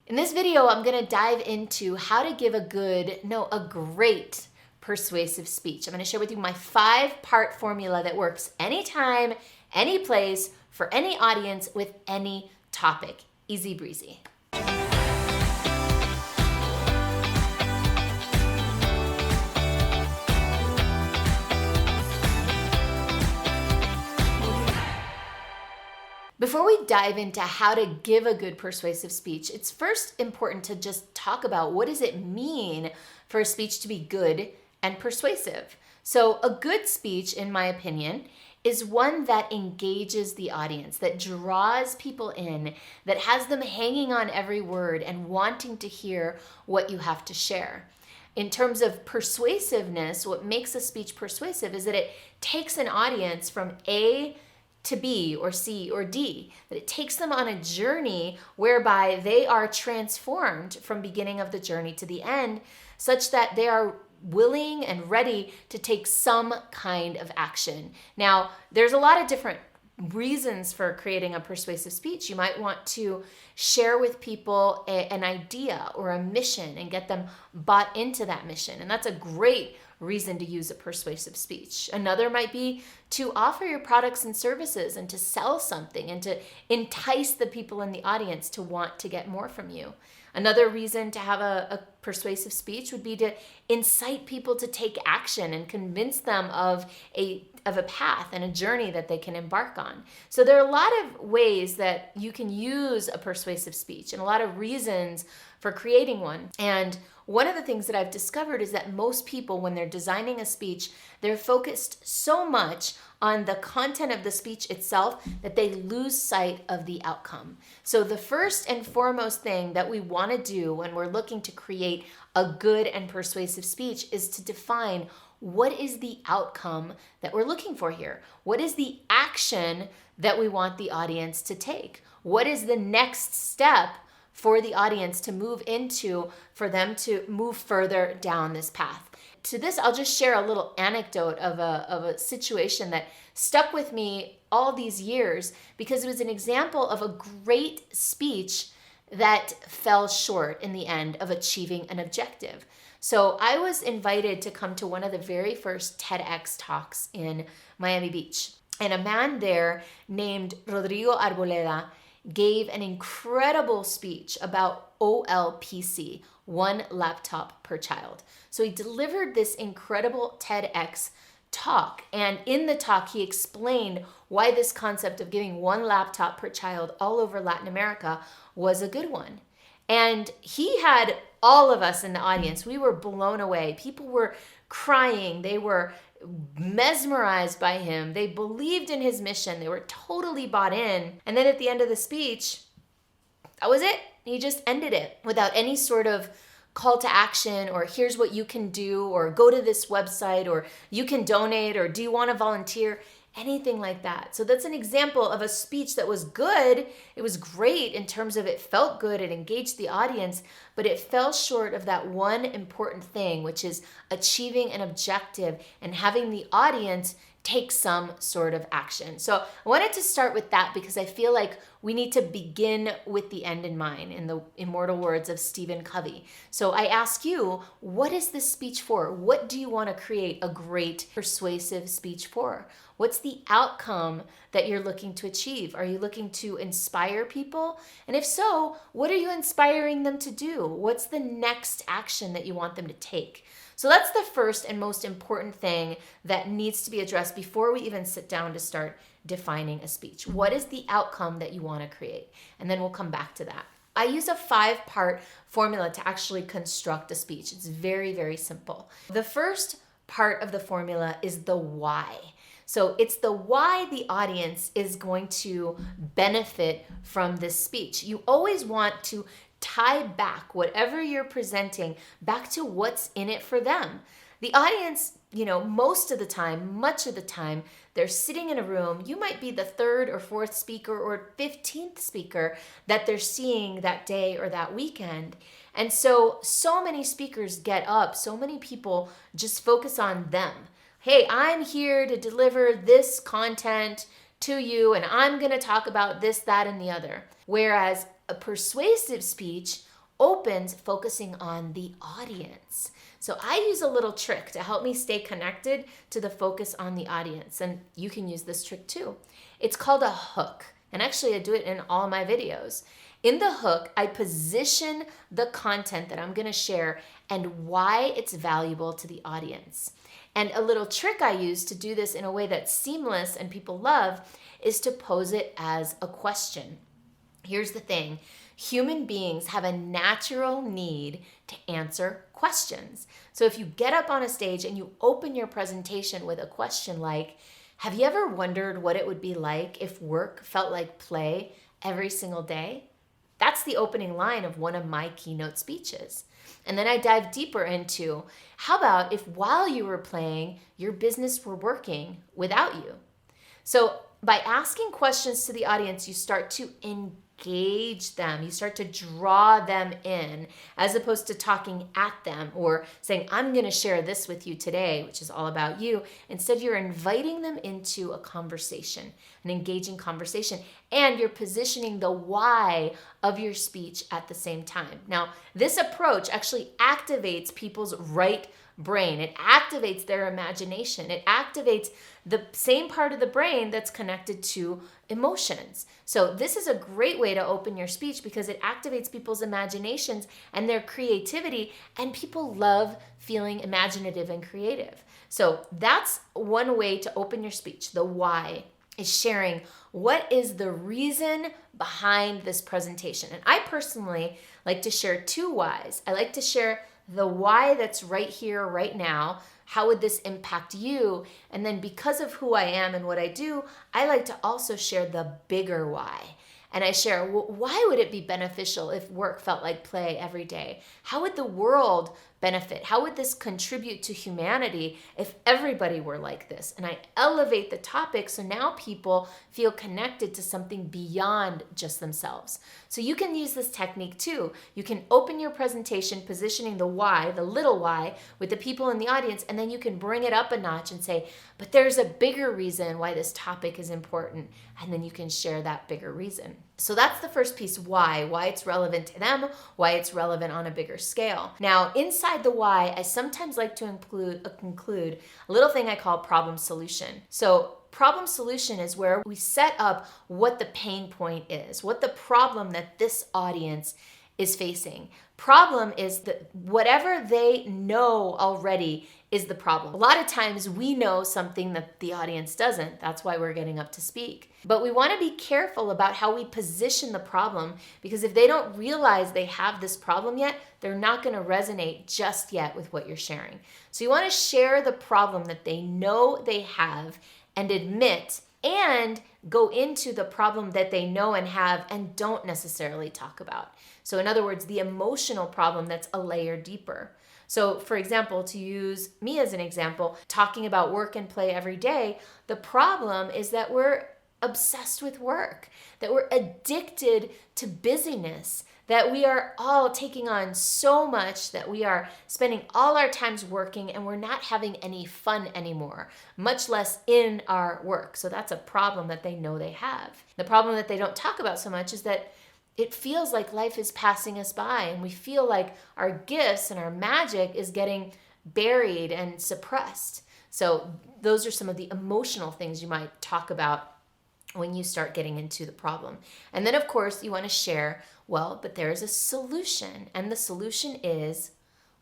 In this video, I'm gonna dive into how to give a great persuasive speech. I'm gonna share with you my 5-part formula that works anytime, any place, for any audience, with any topic. Easy breezy. Before we dive into how to give a good persuasive speech, it's first important to just talk about what does it mean for a speech to be good and persuasive. So a good speech, in my opinion, is one that engages the audience, that draws people in, that has them hanging on every word and wanting to hear what you have to share. In terms of persuasiveness, what makes a speech persuasive is that it takes an audience from A to B or C or D, that it takes them on a journey whereby they are transformed from beginning of the journey to the end, such that they are willing and ready to take some kind of action. Now, there's a lot of different reasons for creating a persuasive speech. You might want to share with people an idea or a mission and get them bought into that mission. And that's a great reason to use a persuasive speech. Another might be to offer your products and services and to sell something and to entice the people in the audience to want to get more from you. Another reason to have a persuasive speech would be to incite people to take action and convince them of a path and a journey that they can embark on. So there are a lot of ways that you can use a persuasive speech and a lot of reasons for creating one. And one of the things that I've discovered is that most people, when they're designing a speech, they're focused so much on the content of the speech itself that they lose sight of the outcome. So the first and foremost thing that we want to do when we're looking to create a good and persuasive speech is to define what is the outcome that we're looking for here. What is the action that we want the audience to take? What is the next step for the audience to move into, for them to move further down this path? To this, I'll just share a little anecdote of a situation that stuck with me all these years because it was an example of a great speech that fell short in the end of achieving an objective. So I was invited to come to one of the very first TEDx talks in Miami Beach. And a man there named Rodrigo Arboleda gave an incredible speech about OLPC, one laptop per child. So he delivered this incredible TEDx talk. And in the talk, he explained why this concept of giving one laptop per child all over Latin America was a good one. And he had all of us in the audience, we were blown away. People were crying. They were mesmerized by him. They believed in his mission. They were totally bought in. And then at the end of the speech, that was it. He just ended it without any sort of call to action or here's what you can do or go to this website or you can donate or do you want to volunteer? Anything like that. So that's an example of a speech that was good. It was great in terms of it felt good, it engaged the audience, but it fell short of that one important thing, which is achieving an objective and having the audience take some sort of action. So I wanted to start with that because I feel like we need to begin with the end in mind, in the immortal words of Stephen Covey. So I ask you, what is this speech for? What do you want to create a great persuasive speech for? What's the outcome that you're looking to achieve? Are you looking to inspire people? And if so, what are you inspiring them to do? What's the next action that you want them to take? So that's the first and most important thing that needs to be addressed before we even sit down to start defining a speech. What is the outcome that you want to create? And then we'll come back to that. I use a 5-part formula to actually construct a speech. It's very, very simple. The first part of the formula is the why. So it's the why the audience is going to benefit from this speech. You always want to tie back whatever you're presenting back to what's in it for them. The audience, most of the time, much of the time, they're sitting in a room. You might be the 3rd or 4th speaker or 15th speaker that they're seeing that day or that weekend. And so many speakers get up, so many people just focus on them. Hey, I'm here to deliver this content to you, and I'm going to talk about this, that, and the other. Whereas a persuasive speech opens focusing on the audience. So I use a little trick to help me stay connected to the focus on the audience. And you can use this trick too. It's called a hook. And actually I do it in all my videos. In the hook, I position the content that I'm going to share and why it's valuable to the audience. And a little trick I use to do this in a way that's seamless and people love is to pose it as a question. Here's the thing. Human beings have a natural need to answer questions. So if you get up on a stage and you open your presentation with a question like, have you ever wondered what it would be like if work felt like play every single day? That's the opening line of one of my keynote speeches. And then I dive deeper into, how about if while you were playing, your business were working without you? So by asking questions to the audience, you start to engage them. You start to draw them in, as opposed to talking at them or saying, I'm going to share this with you today, which is all about you. Instead, you're inviting them into a conversation, an engaging conversation, and you're positioning the why of your speech at the same time. Now, this approach actually activates people's right brain. It activates their imagination. It activates the same part of the brain that's connected to emotions. So this is a great way to open your speech because it activates people's imaginations and their creativity, and people love feeling imaginative and creative. So that's one way to open your speech. The why is sharing what is the reason behind this presentation. And I personally like to share two whys. I like to share the why that's right here, right now. How would this impact you? And then because of who I am and what I do, I like to also share the bigger why. And I share, why would it be beneficial if work felt like play every day? How would the world benefit? How would this contribute to humanity if everybody were like this? And I elevate the topic so now people feel connected to something beyond just themselves. So you can use this technique too. You can open your presentation positioning the why, the little why, with the people in the audience, and then you can bring it up a notch and say, but there's a bigger reason why this topic is important. And then you can share that bigger reason. So that's the first piece, why it's relevant to them, why it's relevant on a bigger scale. Now, inside the why, I sometimes like to include a little thing I call problem solution. So problem solution is where we set up what the pain point is, what the problem that this audience is facing. Problem is that whatever they know already is the problem. A lot of times we know something that the audience doesn't. That's why we're getting up to speak. But we want to be careful about how we position the problem, because if they don't realize they have this problem yet, they're not going to resonate just yet with what you're sharing. So you want to share the problem that they know they have and admit, and go into the problem that they know and have and don't necessarily talk about. So in other words, the emotional problem that's a layer deeper. So for example, to use me as an example, talking about work and play every day, the problem is that we're obsessed with work, that we're addicted to busyness, that we are all taking on so much that we are spending all our times working and we're not having any fun anymore, much less in our work. So that's a problem that they know they have. The problem that they don't talk about so much is that it feels like life is passing us by and we feel like our gifts and our magic is getting buried and suppressed. So those are some of the emotional things you might talk about when you start getting into the problem. And then of course you want to share, well, but there is a solution, and the solution is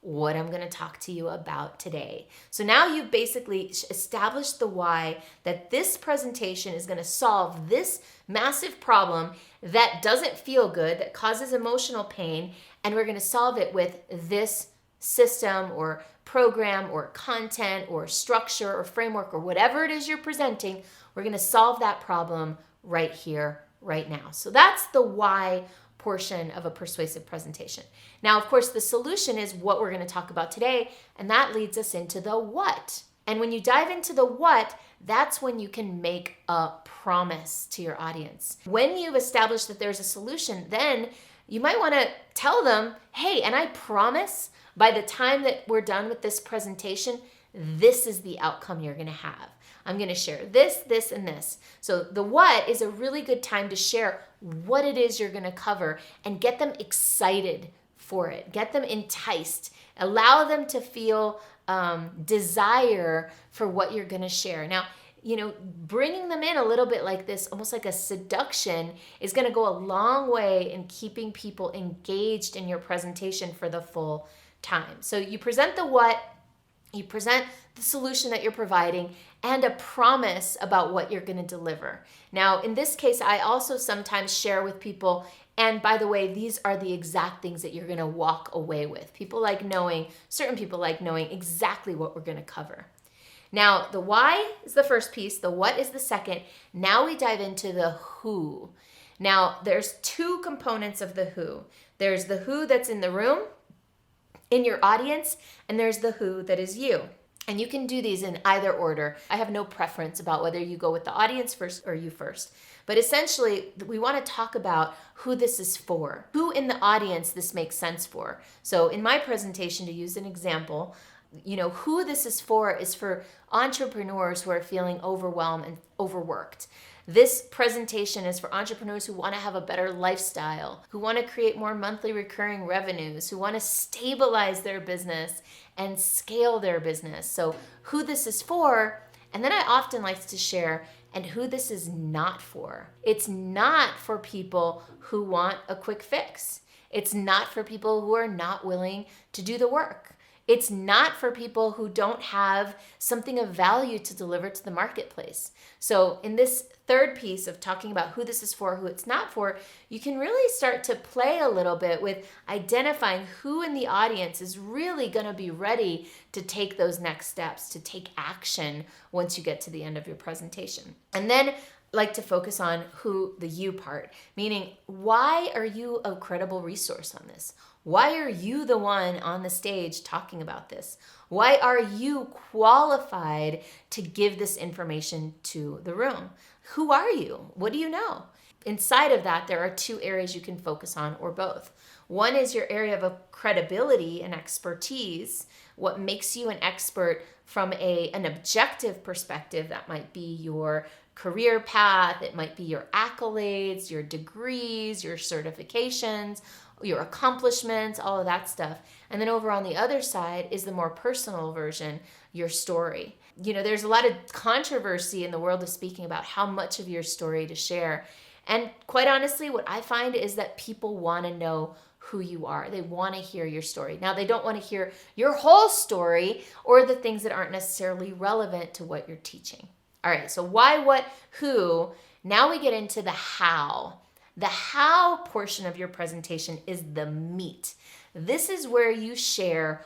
what I'm going to talk to you about today. So now you've basically established the why, that this presentation is going to solve this massive problem that doesn't feel good, that causes emotional pain, and we're going to solve it with this system or program or content or structure or framework or whatever it is you're presenting. We're going to solve that problem right here, right now. So that's the why portion of a persuasive presentation. Now, of course, the solution is what we're going to talk about today, and that leads us into the what. And when you dive into the what, that's when you can make a promise to your audience. When you've established that there's a solution, then you might want to tell them, hey, and I promise by the time that we're done with this presentation, this is the outcome you're going to have. I'm going to share this, this, and this. So the what is a really good time to share what it is you're going to cover and get them excited for it. Get them enticed. Allow them to feel desire for what you're going to share. Now, bringing them in a little bit like this, almost like a seduction, is going to go a long way in keeping people engaged in your presentation for the full time. So you present the what, you present the solution that you're providing, and a promise about what you're going to deliver. Now, in this case, I also sometimes share with people, and by the way, these are the exact things that you're going to walk away with. Certain people like knowing exactly what we're going to cover. Now, the why is the first piece, the what is the second. Now we dive into the who. Now, there's two components of the who. There's the who that's in the room, in your audience, and there's the who that is you. And you can do these in either order. I have no preference about whether you go with the audience first or you first. But essentially, we want to talk about who this is for, who in the audience this makes sense for. So in my presentation, to use an example, who this is for entrepreneurs who are feeling overwhelmed and overworked. This presentation is for entrepreneurs who want to have a better lifestyle, who want to create more monthly recurring revenues, who want to stabilize their business and scale their business. So who this is for, and then I often like to share, and who this is not for. It's not for people who want a quick fix. It's not for people who are not willing to do the work. It's not for people who don't have something of value to deliver to the marketplace. So in this third piece of talking about who this is for, who it's not for, you can really start to play a little bit with identifying who in the audience is really going to be ready to take those next steps, to take action once you get to the end of your presentation. And then like to focus on who the you part, meaning why are you a credible resource on this? Why are you the one on the stage talking about this? Why are you qualified to give this information to the room? Who are you? What do you know? Inside of that, there are two areas you can focus on, or both. One is your area of credibility and expertise, what makes you an expert from an objective perspective. That might be your career path, it might be your accolades, your degrees, your certifications, your accomplishments, all of that stuff. And then over on the other side is the more personal version, your story. There's a lot of controversy in the world of speaking about how much of your story to share. And quite honestly, what I find is that people want to know who you are. They want to hear your story. Now, they don't want to hear your whole story or the things that aren't necessarily relevant to what you're teaching. All right, so why, what, who? Now we get into the how. The how portion of your presentation is the meat. This is where you share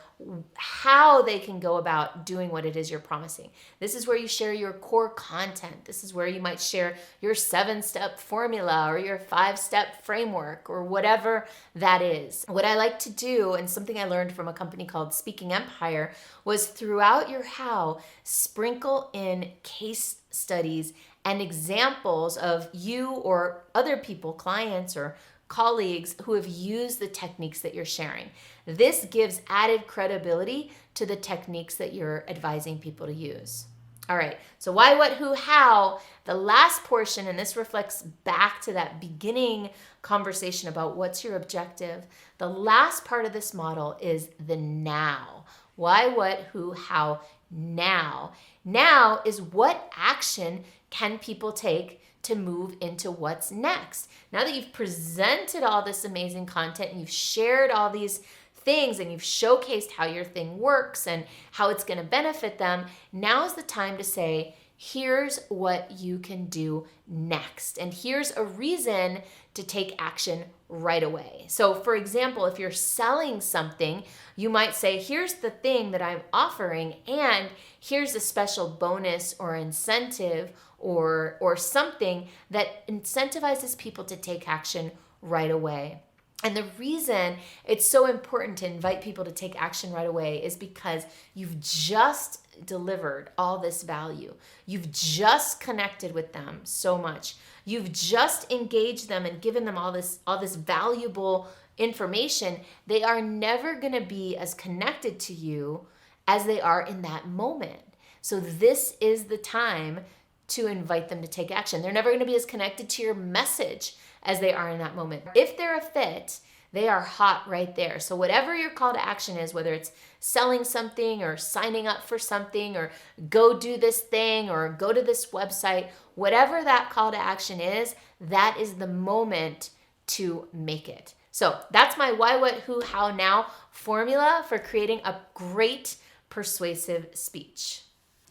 how they can go about doing what it is you're promising. This is where you share your core content. This is where you might share your 7-step formula or your 5-step framework or whatever that is. What I like to do, and something I learned from a company called Speaking Empire, was throughout your how, sprinkle in case studies and examples of you or other people, clients or colleagues who have used the techniques that you're sharing. This gives added credibility to the techniques that you're advising people to use. All right, so why, what, who, how? The last portion, and this reflects back to that beginning conversation about what's your objective. The last part of this model is the now. Why, what, who, how, now. Now is what action can people take to move into what's next. Now that you've presented all this amazing content and you've shared all these things and you've showcased how your thing works and how it's going to benefit them, now's the time to say, here's what you can do next. And here's a reason to take action right away. So for example, if you're selling something, you might say, here's the thing that I'm offering, and here's a special bonus or incentive or something that incentivizes people to take action right away. And the reason it's so important to invite people to take action right away is because you've just delivered all this value. You've just connected with them so much. You've just engaged them and given them all this valuable information. They are never going to be as connected to you as they are in that moment. So this is the time to invite them to take action. They're never going to be as connected to your message as they are in that moment. If they're a fit, they are hot right there. So whatever your call to action is, whether it's selling something or signing up for something or go do this thing or go to this website, whatever that call to action is, that is the moment to make it. So that's my why, what, who, how, now formula for creating a great persuasive speech.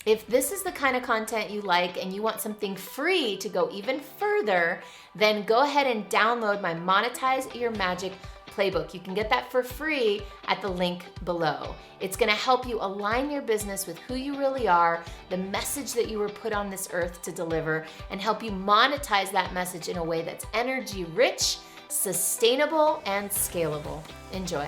If this is the kind of content you like and you want something free to go even further, then go ahead and download my Monetize Your Magic playbook. You can get that for free at the link below. It's going to help you align your business with who you really are, the message that you were put on this earth to deliver, and help you monetize that message in a way that's energy rich, sustainable, and scalable. Enjoy.